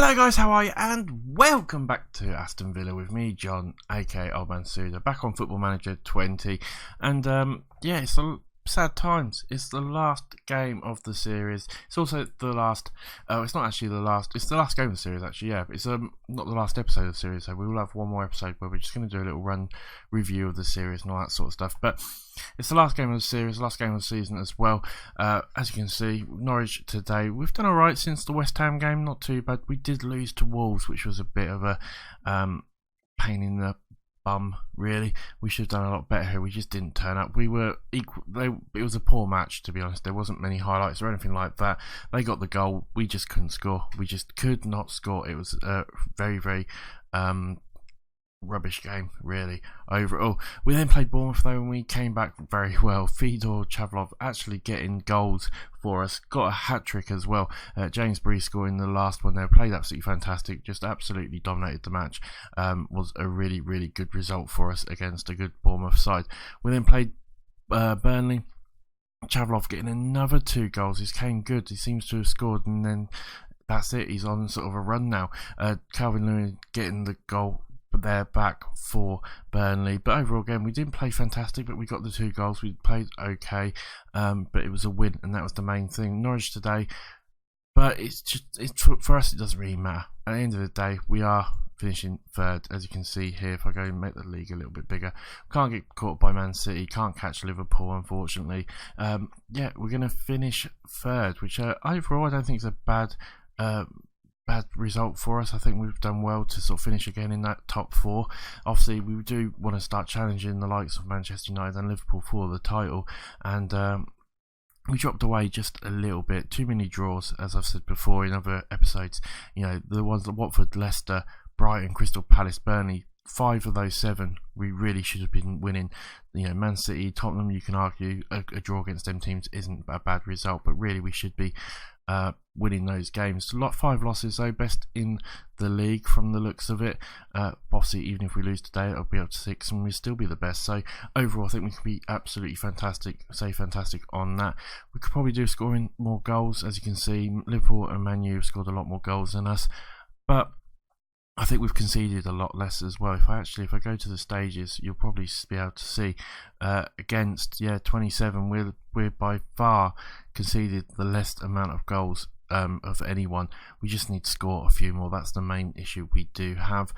Hello guys, how are you? And welcome back to Aston Villa with me, John, aka Old Man Sudor, back on Football Manager 20. And yeah, it's the sad times. It's the last game of the series. It's also the last. It's not actually the last. It's the last game of the series, actually. Yeah, it's not the last episode of the series. So we will have one more episode where we're just going to do a little run review of the series and all that sort of stuff. But it's the last game of the series, last game of the season as well. As you can see, Norwich today, we've done alright since the West Ham game, not too bad. We did lose to Wolves, which was a bit of a pain in the bum, really. We should have done a lot better here. We just didn't turn up. We were equal. It was a poor match, to be honest. There wasn't many highlights or anything like that. They got the goal. We just couldn't score. We just could not score. It was a very, very rubbish game, really, overall. We then played Bournemouth, though, and we came back very well. Sudor, Chavlov actually getting goals for us. Got a hat-trick as well. James Bree scoring the last one there. Played absolutely fantastic. Just absolutely dominated the match. Was a really, really good result for us against a good Bournemouth side. We then played Burnley. Chavlov getting another 2 goals. He's came good. He seems to have scored, and then that's it. He's on sort of a run now. Calvin Lewin getting the goal there back for Burnley, but overall again we didn't play fantastic, but we got the 2 goals. We played okay, but it was a win, and that was the main thing. Norwich today, but for us it doesn't really matter. At the end of the day, we are finishing 3rd, as you can see here. If I go and make the league a little bit bigger, can't get caught by Man City, can't catch Liverpool, unfortunately. Yeah, we're going to finish 3rd, which overall I don't think is a bad result for us. I think we've done well to sort of finish again in that top 4. Obviously, we do want to start challenging the likes of Manchester United and Liverpool for the title, and we dropped away just a little bit. Too many draws, as I've said before in other episodes. You know, the ones that Watford, Leicester, Brighton, Crystal Palace, Burnley, 5 of those 7 we really should have been winning. You know, Man City, Tottenham, you can argue a draw against them teams isn't a bad result, but really we should be winning those games. 5 losses though, best in the league from the looks of it. Obviously, even if we lose today, it'll be up to 6 and we'll still be the best. So overall I think we can be absolutely fantastic on that. We could probably do scoring more goals. As you can see, Liverpool and Man U have scored a lot more goals than us, but I think we've conceded a lot less as well. If I go to the stages, you'll probably be able to see against 27, we're by far conceded the least amount of goals of anyone. We just need to score a few more. That's the main issue we do have.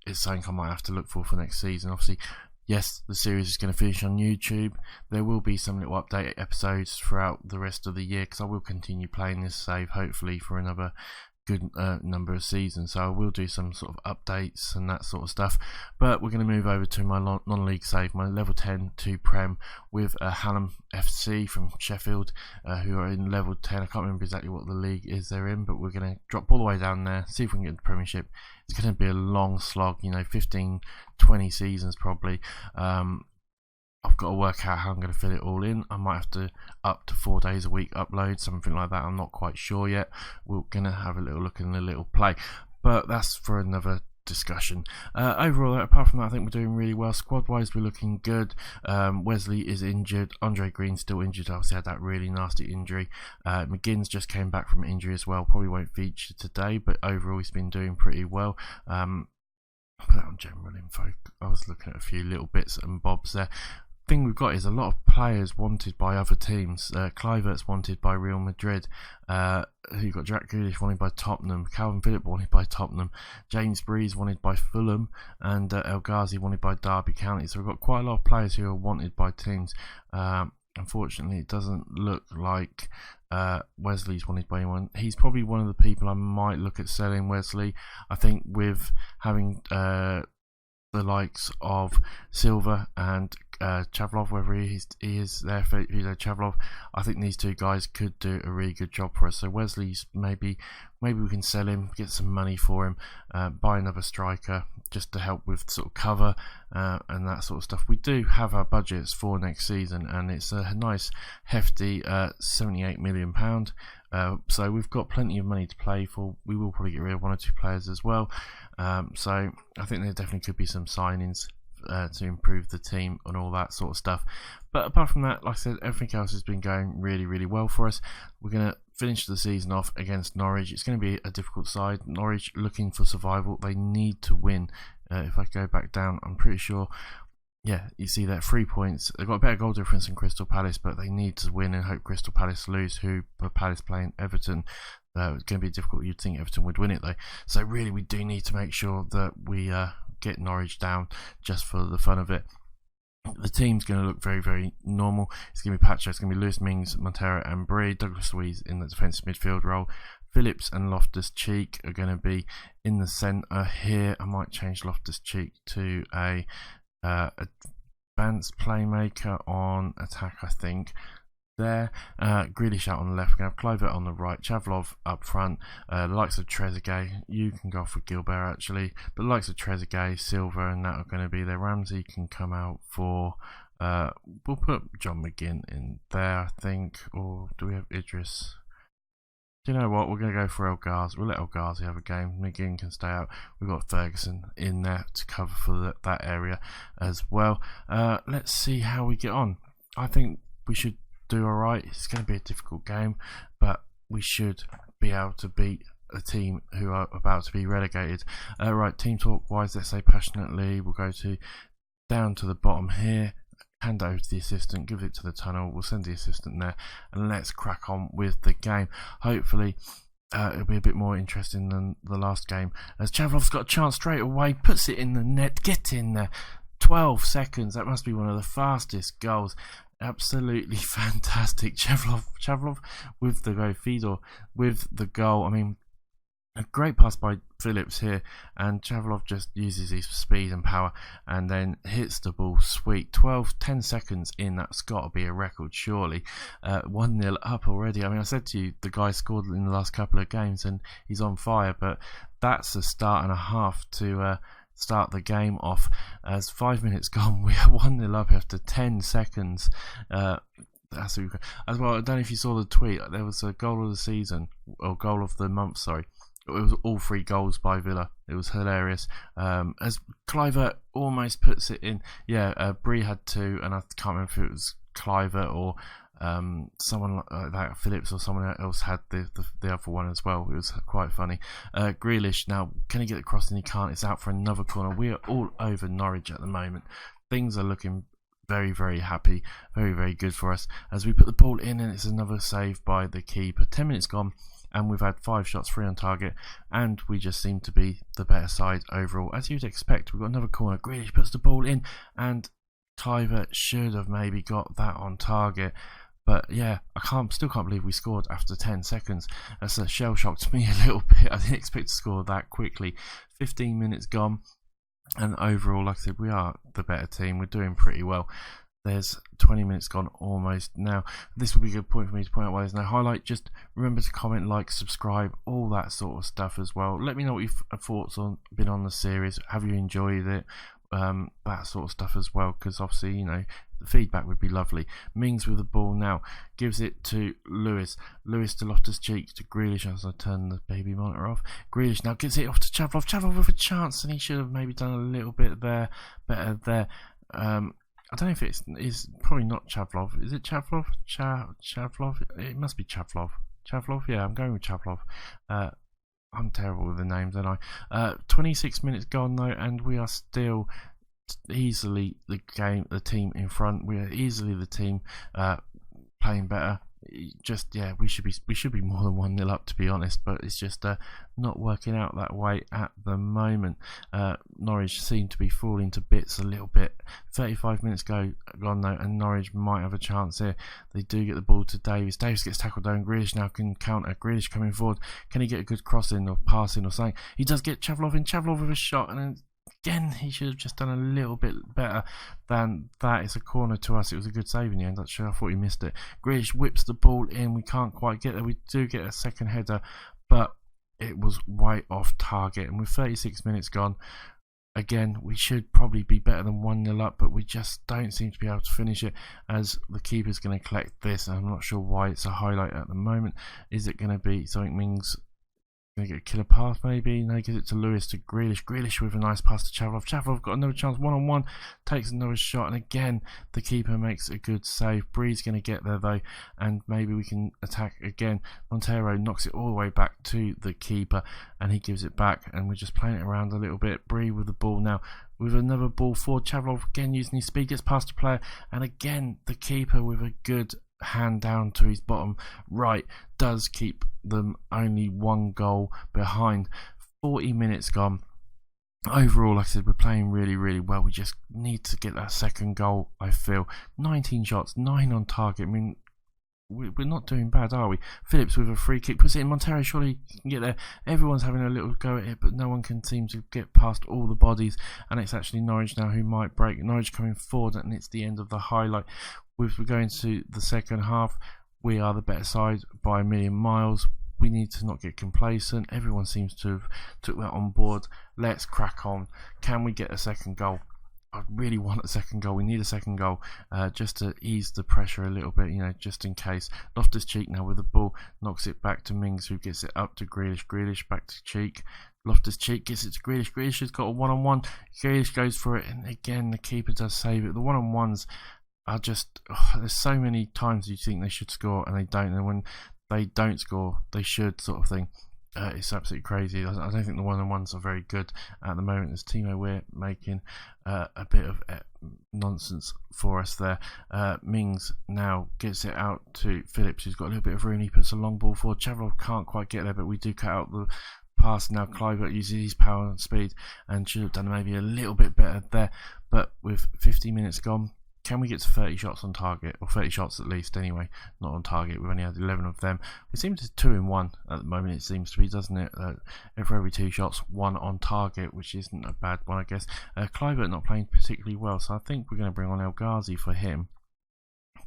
It's something I might have to look for next season. Obviously, yes, the series is going to finish on YouTube. There will be some little update episodes throughout the rest of the year, because I will continue playing this save hopefully for another good number of seasons, so I will do some sort of updates and that sort of stuff. But we're going to move over to my non-league save, my level 10 to Prem with Hallam FC from Sheffield, who are in level 10. I can't remember exactly what the league is they're in, but we're going to drop all the way down there, see if we can get the Premiership. It's going to be a long slog, 15-20 seasons probably. I've got to work out how I'm going to fit it all in. I might have to up to 4 days a week upload, something like that. I'm not quite sure yet. We're going to have a little look and a little play, but that's for another discussion. Overall, apart from that, I think we're doing really well. Squad wise, we're looking good. Wesley is injured. Andre Green's still injured. Obviously had that really nasty injury. McGinn's just came back from injury as well. Probably won't feature today, but overall he's been doing pretty well. I'll put that on general info. I was looking at a few little bits and bobs there. Thing we've got is a lot of players wanted by other teams. Kluivert's wanted by Real Madrid. Who got Jack Grealish wanted by Tottenham. Calvin Phillips wanted by Tottenham. James Breeze wanted by Fulham, and El Ghazi wanted by Derby County. So we've got quite a lot of players who are wanted by teams. Unfortunately, it doesn't look like Wesley's wanted by anyone. He's probably one of the people I might look at selling. Wesley, I think, with having the likes of Silva and Chavlov, whether he is there for Chavlov, I think these 2 guys could do a really good job for us. So Wesley's maybe we can sell him, get some money for him, buy another striker just to help with sort of cover and that sort of stuff. We do have our budgets for next season, and it's a nice hefty £78 million. So we've got plenty of money to play for. We will probably get rid of 1 or 2 players as well. So I think there definitely could be some signings to improve the team and all that sort of stuff. But apart from that, like I said, everything else has been going really, really well for us. We're going to finish the season off against Norwich. It's going to be a difficult side. Norwich looking for survival. They need to win. If I go back down, I'm pretty sure, yeah, you see that 3 points. They've got a better goal difference than Crystal Palace, but they need to win and hope Crystal Palace lose, who Palace playing Everton. It's going to be difficult. You'd think Everton would win it though. So really we do need to make sure that we get Norwich down just for the fun of it. The team's going to look very, very normal. It's going to be Pacho, it's going to be Lewis Mings, Montero and Bree, Douglas Luiz in the defensive midfield role. Phillips and Loftus-Cheek are going to be in the centre here. I might change Loftus-Cheek to a advanced playmaker on attack, I think. There, Grealish out on the left. We're going to have Kluivert on the right, Chavlov up front, the likes of Trezeguet. You can go for Gilbert actually, but the likes of Trezeguet, Silva, and that are going to be there. Ramsey can come out for. We'll put John McGinn in there, I think, or do we have Idris? Do you know what? We're going to go for El Ghazi. We'll let El Ghazi have a game. McGinn can stay out. We've got Ferguson in there to cover for that area as well. Let's see how we get on. I think we should do alright. It's going to be a difficult game, but we should be able to beat a team who are about to be relegated. Right, team talk wise, let's say passionately, we'll go to down to the bottom here, hand over to the assistant, give it to the tunnel, we'll send the assistant there, and let's crack on with the game. Hopefully it'll be a bit more interesting than the last game, as Chavlov's got a chance straight away, puts it in the net, get in there. 12 seconds, that must be one of the fastest goals. Absolutely fantastic. Chavlov with the goal, Fedor with the goal. I mean, a great pass by Phillips here, and Chavlov just uses his speed and power and then hits the ball sweet. 10 seconds in, that's got to be a record surely. 1-0 up already. I mean, I said to you, the guy scored in the last couple of games and he's on fire, but that's a start and a half to start the game off. As 5 minutes gone, we are 1-0 up after 10 seconds. As well, I don't know if you saw the tweet, there was a goal of the season, or goal of the month, sorry. It was all 3 goals by Villa. It was hilarious. As Kluivert almost puts it in. Yeah, Bree had 2, and I can't remember if it was Kluivert or someone like that, Phillips or someone else had the other one as well. It was quite funny. Grealish, now can he get the cross? And he can't. It's out for another corner. We are all over Norwich at the moment. Things are looking very, very happy, very, very good for us as we put the ball in, and it's another save by the keeper. 10 minutes gone and we've had 5 shots, 3 on target, and we just seem to be the better side overall, as you'd expect. We've got another corner. Grealish puts the ball in, and Kluivert should have maybe got that on target. But yeah, still can't believe we scored after 10 seconds. That's shell shocked me a little bit. I didn't expect to score that quickly. 15 minutes gone, and overall, like I said, we are the better team. We're doing pretty well. There's 20 minutes gone almost now. This will be a good point for me to point out why there's no highlight. Just remember to comment, like, subscribe, all that sort of stuff as well. Let me know what your thoughts been on the series. Have you enjoyed it? That sort of stuff as well, because obviously, you know, the feedback would be lovely. Mings with the ball now, gives it to Lewis to Loftus-Cheek to Grealish as I turn the baby monitor off. Grealish now gives it off to Chavlov with a chance, and he should have maybe done a little bit better there. I don't know if it's probably not Chavlov. Is it Chavlov? Chavlov? It must be Chavlov. Chavlov? Yeah, I'm going with Chavlov. I'm terrible with the names, aren't I? 26 minutes gone though, and we are still easily the team in front. We are easily the team playing better. Just we should be more than 1-0 up, to be honest, but it's just not working out that way at the moment. Norwich seem to be falling to bits a little bit. 35 minutes gone though, and Norwich might have a chance here. They do get the ball to Davis. Davis gets tackled down. Grealish now can counter. Grealish coming forward. Can he get a good cross in or pass in or something? He does get Chavlov in. Chavlov with a shot, and then again, he should have just done a little bit better than that. It's a corner to us. It was a good save in the end. Actually, I thought he missed it. Grealish whips the ball in. We can't quite get there. We do get a second header, but it was way off target. And with 36 minutes gone, again, we should probably be better than 1-0 up, but we just don't seem to be able to finish it, as the keeper's going to collect this. I'm not sure why it's a highlight at the moment. Is it going to be something Mings Gonna get a killer pass maybe. No, gives it to Lewis to Grealish. Grealish with a nice pass to Chavalov. Chavalov got another chance, 1-on-1, takes another shot, and again the keeper makes a good save. Bree's gonna get there though, and maybe we can attack again. Montero knocks it all the way back to the keeper, and he gives it back, and we're just playing it around a little bit. Bree with the ball now, with another ball forward. Chavalov again using his speed, gets past the player, and again the keeper with a good hand down to his bottom right does keep them only one goal behind. 40 minutes gone. Overall, like I said, we're playing really well. We just need to get that second goal, I feel. 19 shots, 9 on target. I mean, we're not doing bad, are we? Phillips with a free kick puts it in. Montero surely can get there. Everyone's having a little go at it, but no one can seem to get past all the bodies, and it's actually Norwich now who might break. Norwich coming forward, and it's the end of the highlight. We're going to the second half. We are the better side by a million miles. We need to not get complacent. Everyone seems to have took that on board. Let's crack on. Can we get a second goal? I really want a second goal. We need a second goal just to ease the pressure a little bit, just in case. Loftus-Cheek now with the ball, knocks it back to Mings, who gets it up to Grealish. Grealish back to Cheek. Loftus-Cheek gets it to Grealish. Grealish has got a 1-on-1. Grealish goes for it, and again the keeper does save it. The 1-on-1s are just, there's so many times you think they should score and they don't, and when they don't score they should, sort of thing. It's absolutely crazy. I don't think the 1-on-1s are very good at the moment. As Timo Weir making a bit of nonsense for us there. Mings now gets it out to Phillips, who's got a little bit of room. He puts a long ball forward. Chavalov can't quite get there, but we do cut out the pass now. Clive uses his power and speed and should have done maybe a little bit better there, but with 50 minutes gone, can we get to 30 shots on target, or 30 shots at least anyway, not on target? We've only had 11 of them. We seem to 2 in 1 at the moment, it seems to be, doesn't it? For every 2 shots, 1 on target, which isn't a bad one, I guess. Clive not playing particularly well, so I think we're going to bring on El Ghazi for him,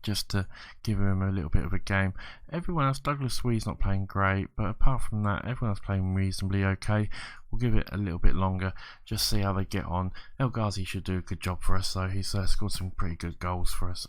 just to give him a little bit of a game. Everyone else, Douglas Swee's not playing great, but apart from that, everyone else playing reasonably okay. We'll give it a little bit longer, just see how they get on. El Ghazi should do a good job for us, though. He's scored some pretty good goals for us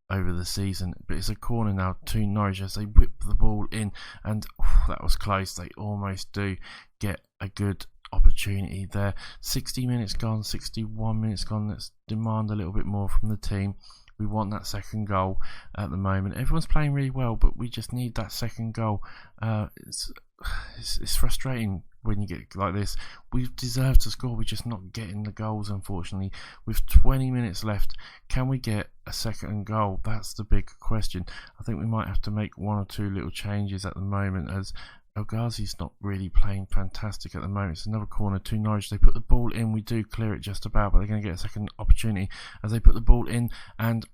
over the season. But it's a corner now to Norwich as they whip the ball in, and that was close. They almost do get a good opportunity there. 60 minutes gone, 61 minutes gone. Let's demand a little bit more from the team. We want that second goal at the moment. Everyone's playing really well, but we just need that second goal. It's frustrating when you get like this. We deserve to score, we're just not getting the goals, unfortunately. With 20 minutes left, can we get a second goal? That's the big question. I think we might have to make 1 or 2 little changes at the moment, as El Ghazi's not really playing fantastic at the moment. It's another corner to Norwich. They put the ball in. We do clear it just about, but they're going to get a second opportunity as they put the ball in, and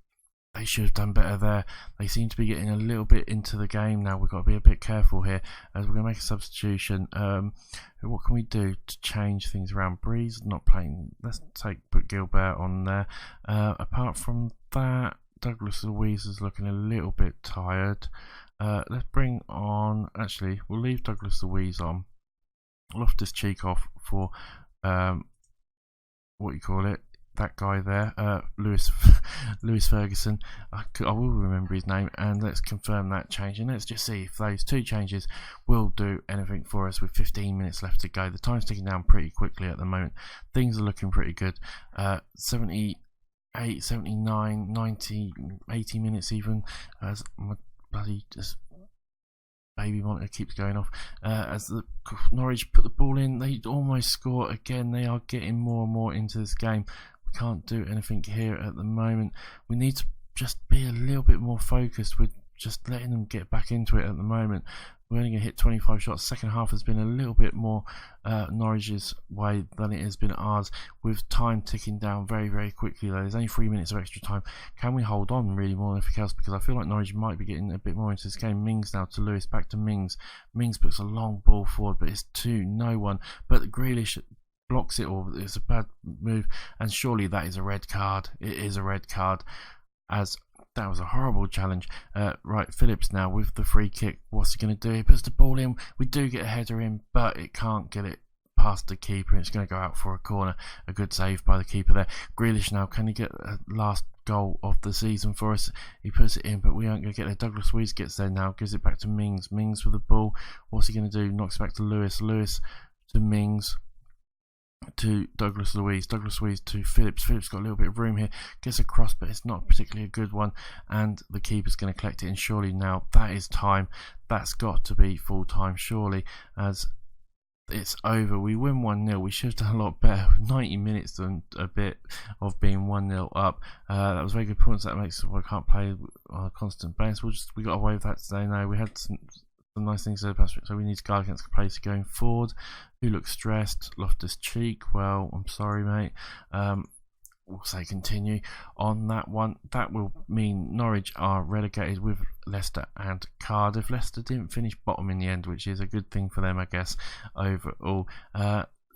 they should have done better there. They seem to be getting a little bit into the game now. We've got to be a bit careful here, as we're going to make a substitution. What can we do to change things around? Breeze not playing. Let's put Gilbert on there. Apart from that, Douglas Luiz is looking a little bit tired. Let's bring on, actually, we'll leave Douglas Luiz on. Loftus-Cheek off for, that guy there, Lewis Ferguson. I will remember his name, and let's confirm that change, and let's just see if those 2 changes will do anything for us with 15 minutes left to go. The time's ticking down pretty quickly at the moment. Things are looking pretty good. 78, 79, 90, 80 minutes even, as my bloody just baby monitor keeps going off. As the Norwich put the ball in, they almost score again. They are getting more and more into this game. We can't do anything here at the moment. We need to just be a little bit more focused with just letting them get back into it at the moment. We're only going to hit 25 shots. Second half has been a little bit more Norwich's way than it has been ours, with time ticking down very quickly though. There's only 3 minutes of extra time. Can we hold on really more than anything else? Because I feel like Norwich might be getting a bit more into this game. Mings now to Lewis, back to Mings. Mings puts a long ball forward, but it's to no one. But Grealish blocks it, or it's a bad move, and surely that is a red card. It is a red card, as that was a horrible challenge. Right, Phillips now with the free kick. What's he going to do? He puts the ball in. We do get a header in, but it can't get it past the keeper. It's going to go out for a corner. A good save by the keeper there. Grealish now, can he get a last goal of the season for us? He puts it in, but we aren't going to get there. Douglas Luiz gets there now, gives it back to Mings. Mings with the ball. What's he going to do? Knocks back to Lewis. Lewis to Mings. To Douglas Luiz to Phillips. Phillips got a little bit of room here, gets a cross, but it's not particularly a good one, and the keeper's going to collect it. And surely now that is time. That's got to be full time, surely, as it's over. We win 1-0. We should have done a lot better. 90 minutes and a bit of being 1-0 up. That was very good points. That makes I can't play on a constant basis. We got away with that today. No, we had some nice things to pass, so we need to guard against the place going forward. Who looks stressed? Loftus-Cheek. Well, I'm sorry, mate. We'll say continue on that one. That will mean Norwich are relegated with Leicester and Cardiff. Leicester didn't finish bottom in the end, which is a good thing for them, I guess, overall.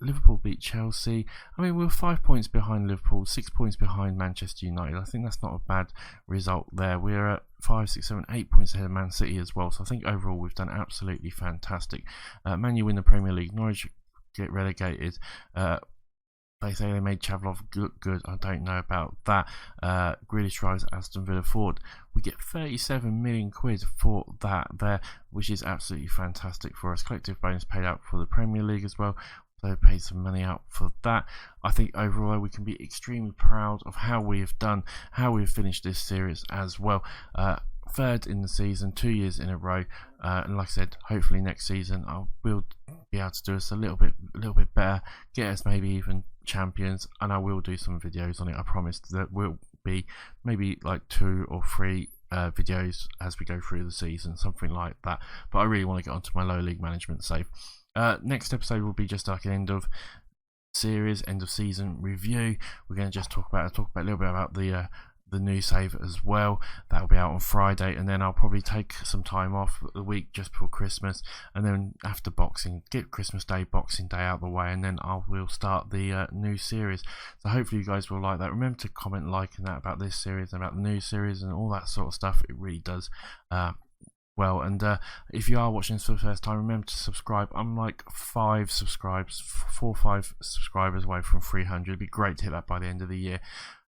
Liverpool beat Chelsea. I mean, we were 5 points behind Liverpool, 6 points behind Manchester United. I think that's not a bad result there. We're at 5, 6, 7, 8 points ahead of Man City as well. So I think overall we've done absolutely fantastic. Man U win the Premier League. Norwich get relegated. They say they made Chavalov look good. I don't know about that. Grealish drives Aston Villa forward. We get 37 million quid for that there, which is absolutely fantastic for us. Collective bonus paid out for the Premier League as well. So paid some money out for that. I think overall we can be extremely proud of how we have done, how we have finished this series as well. Third in the season, 2 years in a row, and like I said, hopefully next season I will be able to do us a little bit better, get us maybe even champions, and I will do some videos on it. I promise that will be maybe like 2 or 3 videos as we go through the season, something like that. But I really want to get onto my lower league management save. Next episode will be just like an end of series, end of season review. We're going to just talk about a little bit about the new save as well. That will be out on Friday, and then I'll probably take some time off the week just before Christmas, and then after Boxing, get Christmas Day, Boxing Day out of the way, and then we'll start the new series. So hopefully you guys will like that. Remember to comment, like, and that about this series and about the new series and all that sort of stuff. It really does well. And if you are watching this for the first time, remember to subscribe. I'm like 4 or 5 subscribers away from 300. It'd be great to hit that by the end of the year.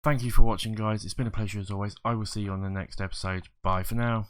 Thank you for watching, guys. It's been a pleasure as always. I will see you on the next episode. Bye for now.